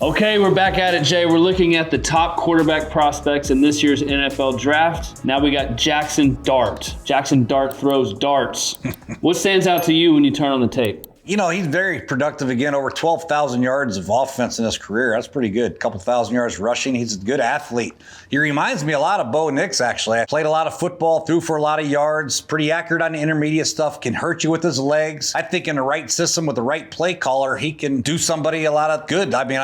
Okay, we're back at it, Jay. We're looking at the top quarterback prospects in this year's NFL draft. Now we got Jaxson Dart. Jaxson Dart throws darts. What stands out to you when you turn on the tape? You know, he's very productive again, over 12,000 yards of offense in his career. That's pretty good. A couple thousand yards rushing. He's a good athlete. He reminds me a lot of Bo Nix, actually. I played a lot of football, threw for a lot of yards, pretty accurate on the intermediate stuff, can hurt you with his legs. I think in the right system with the right play caller, he can do somebody a lot of good. I mean,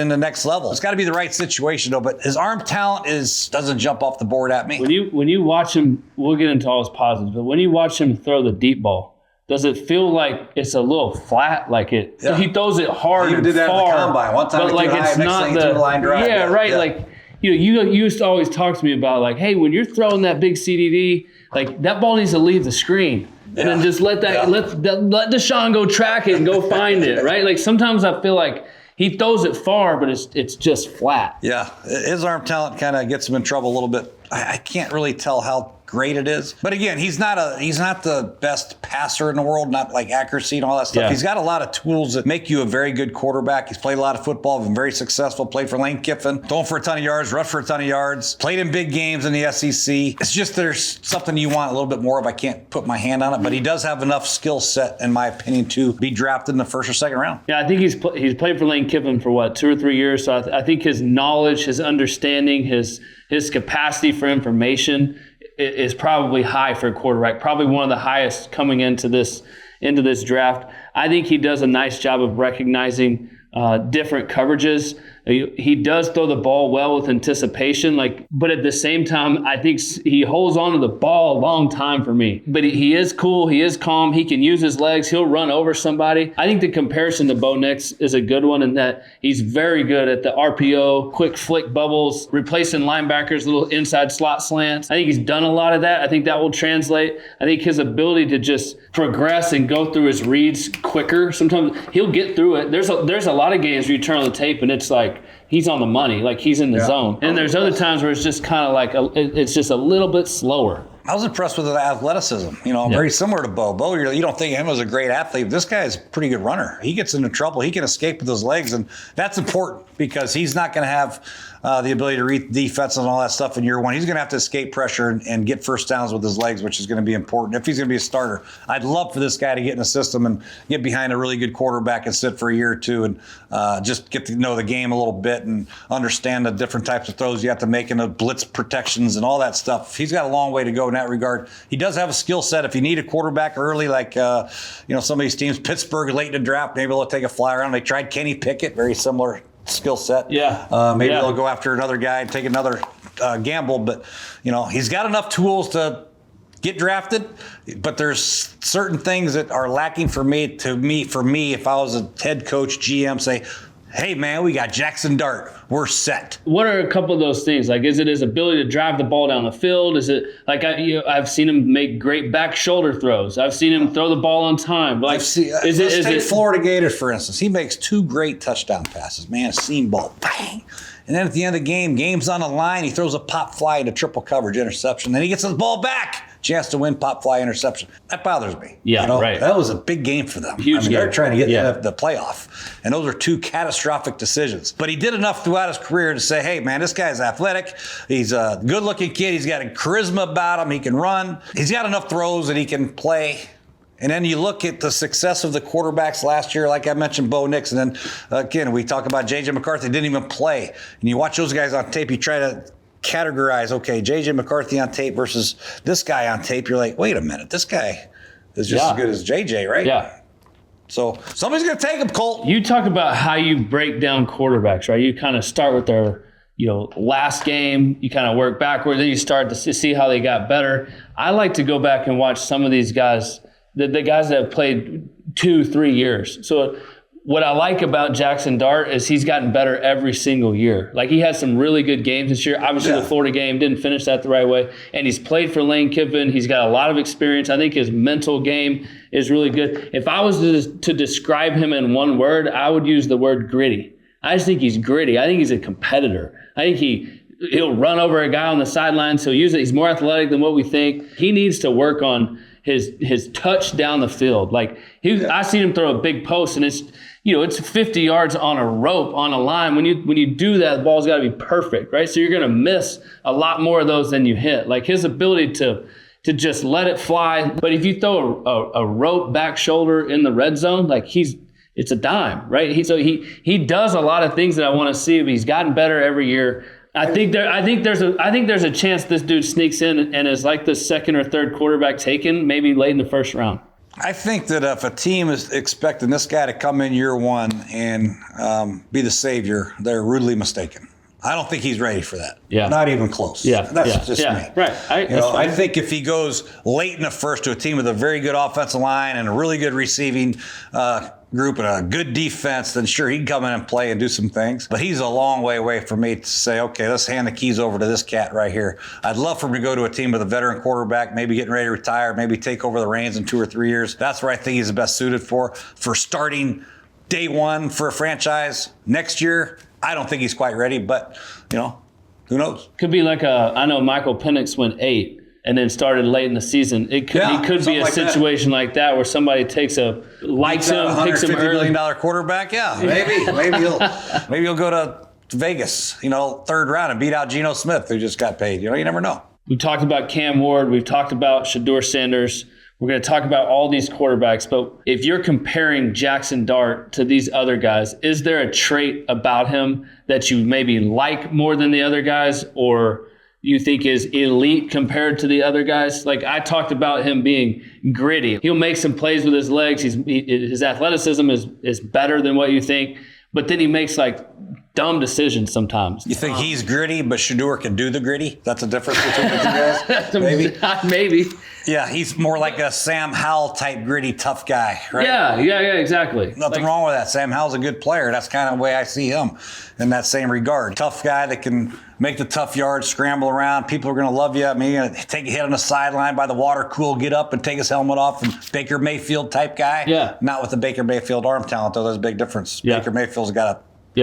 in the next level. It's got to be the right situation, though. But his arm talent doesn't jump off the board at me. When you watch him, we'll get into all his positives, but when you watch him throw the deep ball, does it feel like it's a little flat? Like it? Yeah. He throws it hard and did that far. In the combine. One time, but like it's not the line drive. Yeah, right. Yeah. Like you used to always talk to me about like, hey, when you're throwing that big CDD, like that ball needs to leave the screen, and then just let Deshaun go track it and go find it. Right. Like sometimes I feel like he throws it far, but it's just flat. Yeah, his arm talent kind of gets him in trouble a little bit. I can't really tell how great it is. But again, he's not the best passer in the world, not like accuracy and all that stuff. Yeah. He's got a lot of tools that make you a very good quarterback. He's played a lot of football, been very successful, played for Lane Kiffin, thrown for a ton of yards, rushed for a ton of yards, played in big games in the SEC. It's just there's something you want a little bit more of. I can't put my hand on it, but he does have enough skill set, in my opinion, to be drafted in the first or second round. Yeah, I think he's played for Lane Kiffin for 2 or 3 years. So I think his knowledge, his understanding, his capacity for information is probably high for a quarterback, probably one of the highest coming into this draft. I think he does a nice job of recognizing different coverages. He does throw the ball well with anticipation, but at the same time, I think he holds on to the ball a long time for me. But he is cool. He is calm. He can use his legs. He'll run over somebody. I think the comparison to Bo Nix is a good one in that he's very good at the RPO, quick flick bubbles, replacing linebackers, little inside slot slants. I think he's done a lot of that. I think that will translate. I think his ability to just progress and go through his reads quicker. Sometimes he'll get through it. There's a lot of games where you turn on the tape and it's like, he's on the money, like he's in the zone. And there's other times where it's just kind of like it's just a little bit slower. I was impressed with his athleticism. Very similar to Bo. Bo, you don't think of him as a great athlete. This guy is a pretty good runner. He gets into trouble. He can escape with his legs, and that's important because he's not going to have the ability to read defense and all that stuff in year one. He's going to have to escape pressure and get first downs with his legs, which is going to be important if he's going to be a starter. I'd love for this guy to get in the system and get behind a really good quarterback and sit for a year or two and just get to know the game a little bit and understand the different types of throws you have to make and the blitz protections and all that stuff. He's got a long way to go in that regard. He does have a skill set. If you need a quarterback early, like some of these teams, Pittsburgh late in the draft, maybe they'll take a flyer on. They tried Kenny Pickett, very similar skill set. Maybe they'll go after another guy and take another gamble. But he's got enough tools to get drafted. But there's certain things that are lacking for me. If I was a head coach, GM, say, hey, man, we got Jaxson Dart. We're set. What are a couple of those things? Like, is it his ability to drive the ball down the field? Is it like I've seen him make great back shoulder throws. I've seen him throw the ball on time. Like, let's take Florida Gators, for instance. He makes 2 great touchdown passes. Man, a seam ball, bang. And then at the end of the game, game's on the line. He throws a pop fly into triple coverage interception. Then he gets his ball back. Chance to win, pop fly interception. That bothers me. Yeah, right. That was a big game for them. Huge game. They're trying to get the playoff. And those are 2 catastrophic decisions. But he did enough throughout his career to say, hey, man, this guy's athletic. He's a good-looking kid. He's got a charisma about him. He can run. He's got enough throws that he can play. And then you look at the success of the quarterbacks last year, like I mentioned, Bo Nix. And then, again, we talk about J.J. McCarthy. Didn't even play. And you watch those guys on tape, you try to categorize, okay, J.J. McCarthy on tape versus this guy on tape. You're like, wait a minute, this guy is just as good as J.J., right? Yeah. So somebody's going to take him, Colt. You talk about how you break down quarterbacks, right? You kind of start with their last game, you kind of work backwards, then you start to see how they got better. I like to go back and watch some of these guys, the guys that have played 2-3 years. So what I like about Jaxson Dart is he's gotten better every single year. Like, he had some really good games this year. Obviously, the Florida game didn't finish that the right way. And he's played for Lane Kiffin. He's got a lot of experience. I think his mental game is really good. If I was to describe him in one word, I would use the word gritty. I just think he's gritty. I think he's a competitor. I think he'll run over a guy on the sidelines. He'll use it. He's more athletic than what we think. He needs to work on his touch down the field. Like, I've seen him throw a big post, and it's, it's 50 yards on a rope, on a line. When you do that, the ball's got to be perfect, right? So you're going to miss a lot more of those than you hit. Like his ability to just let it fly. But if you throw a rope back shoulder in the red zone, like it's a dime, right? He does a lot of things that I want to see. But he's gotten better every year. I think there's a chance this dude sneaks in and is like the second or third quarterback taken, maybe late in the first round. I think that if a team is expecting this guy to come in year one and be the savior, they're rudely mistaken. I don't think he's ready for that. Yeah. Not even close. Yeah. That's just me. Right. I think if he goes late in the first to a team with a very good offensive line and a really good receiving group and a good defense, then sure, he can come in and play and do some things. But he's a long way away for me to say, okay, let's hand the keys over to this cat right here. I'd love for him to go to a team with a veteran quarterback, maybe getting ready to retire, maybe take over the reins in 2 or 3 years. That's where I think he's the best suited for starting day one for a franchise. Next year, I don't think he's quite ready, but, who knows? Could be like I know Michael Penix went 8 and then started late in the the He could be a situation like that where somebody likes him, picks him $150 early. million quarterback, yeah, maybe he'll go to Vegas, third round and beat out Geno Smith, who just got paid. You never know. We talked about Cam Ward. We've talked about Shedeur Sanders. We're going to talk about all these quarterbacks, but if you're comparing Jaxson Dart to these other guys, is there a trait about him that you maybe like more than the other guys, or you think is elite compared to the other guys? Like I talked about him being gritty. He'll make some plays with his legs. His athleticism is better than what you think, but then he makes like dumb decisions sometimes. You think he's gritty, but Shedeur can do the gritty? That's the difference between the two guys? Maybe. Yeah, he's more like a Sam Howell type gritty, tough guy, right? Yeah, exactly. Nothing wrong with that. Sam Howell's a good player. That's kind of the way I see him in that same regard. Tough guy that can make the tough yards, scramble around. People are going to love you. I mean, you're going to take a hit on the sideline by the water cooler, get up and take his helmet off, and Baker Mayfield type guy. Yeah. Not with the Baker Mayfield arm talent, though. There's a big difference. Yeah. Baker Mayfield's got a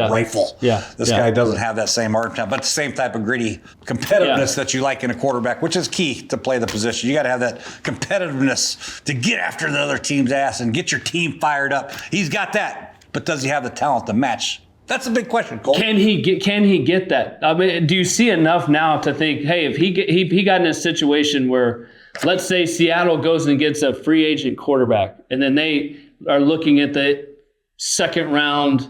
rifle. Yeah. This guy doesn't have that same arm talent, but the same type of gritty competitiveness that you like in a quarterback, which is key to play the position. You got to have that competitiveness to get after the other team's ass and get your team fired up. He's got that, but does he have the talent to match? That's a big question, Colt. Can he get that? I mean, do you see enough now to think, hey, if he got in a situation where, let's say Seattle goes and gets a free agent quarterback, and then they are looking at the second round,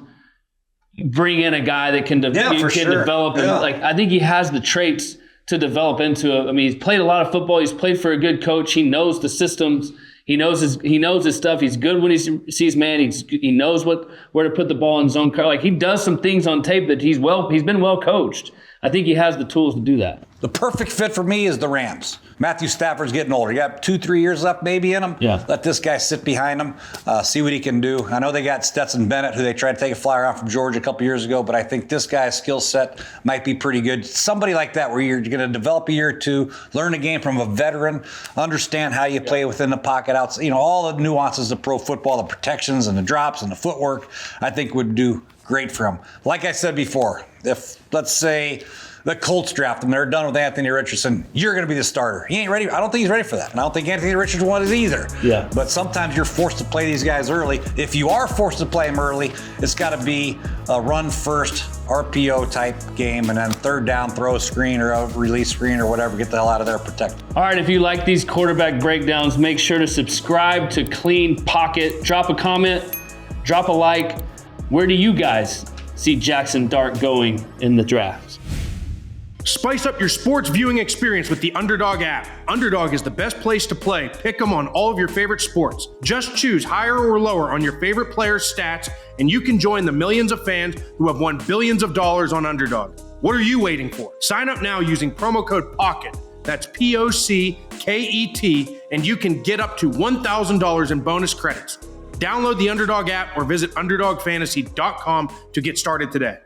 bring in a guy that can develop. And I think he has the traits to develop into it. I mean, he's played a lot of football. He's played for a good coach. He knows the systems. He knows his stuff. He's good when he sees man. He knows where to put the ball in zone. Like he does some things on tape that he's been well coached. I think he has the tools to do that. The perfect fit for me is the Rams. Matthew Stafford's getting older. You got 2-3 years left maybe in him. Yeah. Let this guy sit behind him, see what he can do. I know they got Stetson Bennett, who they tried to take a flyer out from Georgia a couple years ago, but I think this guy's skill set might be pretty good. Somebody like that where you're going to develop a year or two, learn a game from a veteran, understand how you play within the pocket, all the nuances of pro football, the protections and the drops and the footwork, I think would do great for him. Like I said before, if, let's say, the Colts draft him, they're done with Anthony Richardson, you're going to be the starter. He ain't ready. I don't think he's ready for that. And I don't think Anthony Richardson is either. Yeah. But sometimes you're forced to play these guys early. If you are forced to play them early, it's got to be a run first, RPO type game, and then third down, throw a screen or a release screen or whatever, get the hell out of there, protect. All right, if you like these quarterback breakdowns, make sure to subscribe to Clean Pocket. Drop a comment, drop a like. Where do you guys see Jaxson Dart going in the draft? Spice up your sports viewing experience with the Underdog app. Underdog is the best place to play. Pick 'em on all of your favorite sports. Just choose higher or lower on your favorite players' stats, and you can join the millions of fans who have won billions of dollars on Underdog. What are you waiting for? Sign up now using promo code POCKET. That's POCKET, and you can get up to $1,000 in bonus credits. Download the Underdog app or visit UnderdogFantasy.com to get started today.